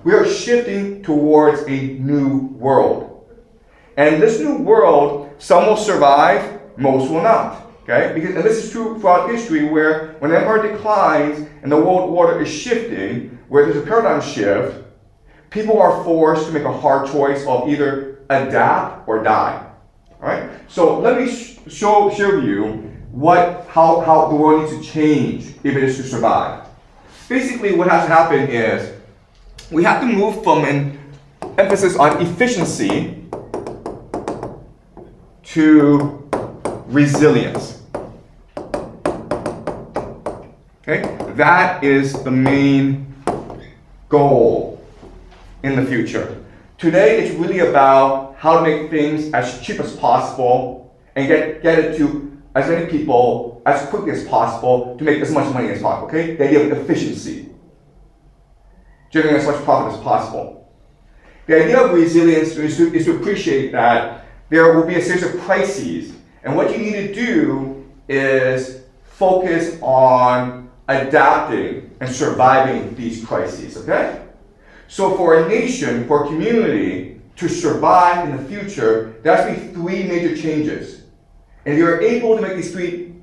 we are shifting towards a new world. And this new world, some will survive, most will not. Okay? And this is true throughout history, where when empire declines and the world order is shifting, where there's a paradigm shift, people are forced to make a hard choice of either adapt or die. All right? So let me show you how the world needs to change if it is to survive. Basically, what has to happen is we have to move from an emphasis on efficiency to resilience. Okay? That is the main goal in the future. Today, it's really about how to make things as cheap as possible and get it to as many people as quickly as possible to make as much money as possible. Okay? The idea of efficiency. Generating as much profit as possible. The idea of resilience is to appreciate that there will be a series of crises, and what you need to do is focus on adapting and surviving these crises, okay? So for a nation, for a community to survive in the future, there has to be three major changes. And if you're able to make these three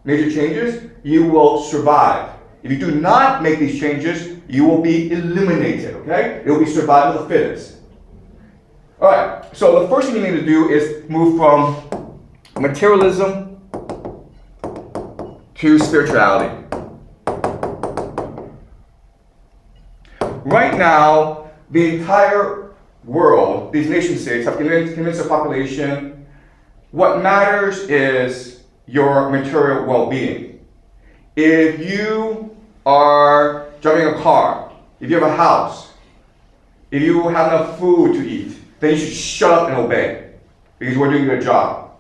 major changes, you will survive. If you do not make these changes, you will be eliminated, okay? It will be survival of the fittest. All right, so the first thing you need to do is move from materialism to spirituality. Right now, the entire world, these nation states, have convinced the population what matters is your material well-being. If you are driving a car, if you have a house, if you have enough food to eat, then you should shut up and obey, because we're doing a good job.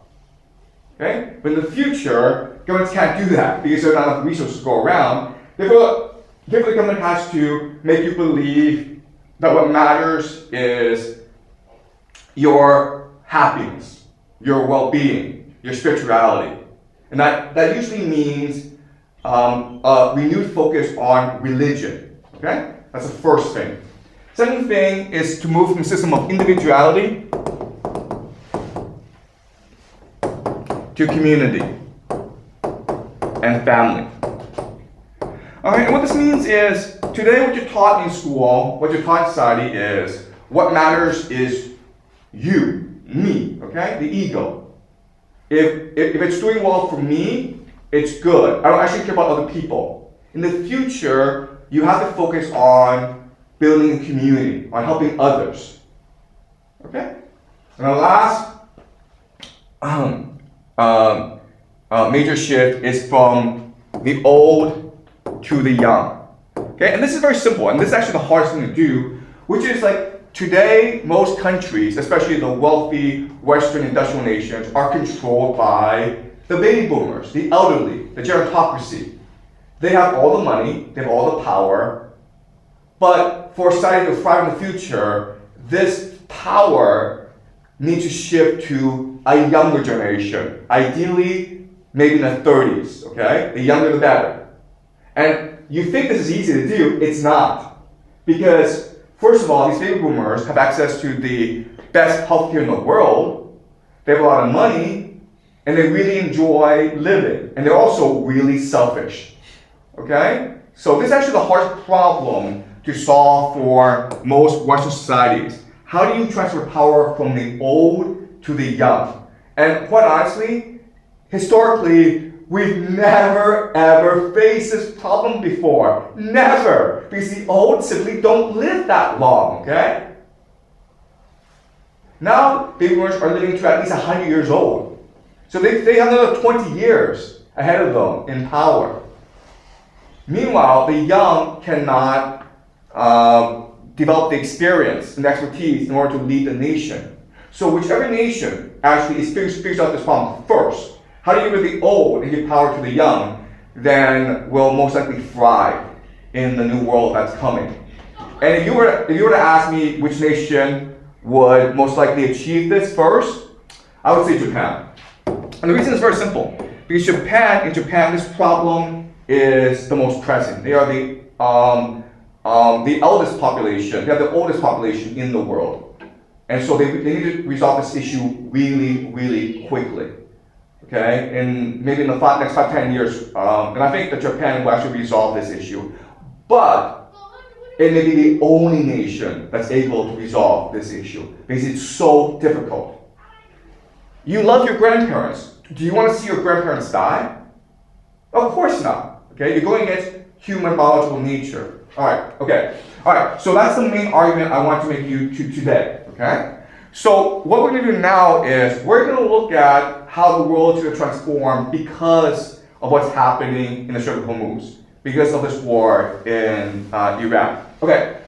Okay? But in the future, governments can't do that because there are not enough resources to go around. Therefore, the government has to make you believe that what matters is your happiness, your well-being, your spirituality. And that usually means a renewed focus on religion. Okay? That's the first thing. Second thing is to move from a system of individuality to community and family. Alright, and what this means is, today what you're taught in school, what you're taught in society is, what matters is you, me, okay? The ego. If it's doing well for me, it's good. I don't actually care about other people. In the future, you have to focus on building a community, on helping others. Okay? And the last major shift is from the old to the young. Okay? And this is very simple, and this is actually the hardest thing to do, which is like today, most countries, especially the wealthy Western industrial nations, are controlled by the baby boomers, the elderly, the gerontocracy. They have all the money, they have all the power, but for society to thrive in the future, this power needs to shift to a younger generation. Ideally, maybe in the 30s, okay? The younger the better. And you think this is easy to do, it's not. Because, first of all, these baby boomers have access to the best healthcare in the world, they have a lot of money, and they really enjoy living. And they're also really selfish, okay? So this is actually the hardest problem to solve for most Western societies. How do you transfer power from the old to the young? And quite honestly, historically, we've never ever faced this problem before. Never. Because the old simply don't live that long, okay? Now, baby boomers are living to at least 100 years old. So they have another 20 years ahead of them in power. Meanwhile, the young cannot develop the experience and expertise in order to lead the nation. So whichever nation actually figures out this problem first, how do you get rid of the old and give power to the young, then will most likely thrive in the new world that's coming. And if you were to ask me which nation would most likely achieve this first, I would say Japan. And the reason is very simple. Because in Japan, this problem is the most pressing. They are the the eldest population, they have the oldest population in the world. And so they need to resolve this issue really, really quickly. Okay, and maybe in the next 5, 10 years, and I think that Japan will actually resolve this issue. But it may be the only nation that's able to resolve this issue because it's so difficult. You love your grandparents. Do you want to see your grandparents die? Of course not. Okay, you're going against human biological nature. All right. Okay. All right. So that's the main argument I want to make you today. Okay. So what we're going to do now is we're going to look at how the world is going to transform because of what's happening in the Strait of Hormuz, because of this war in Iran. Okay.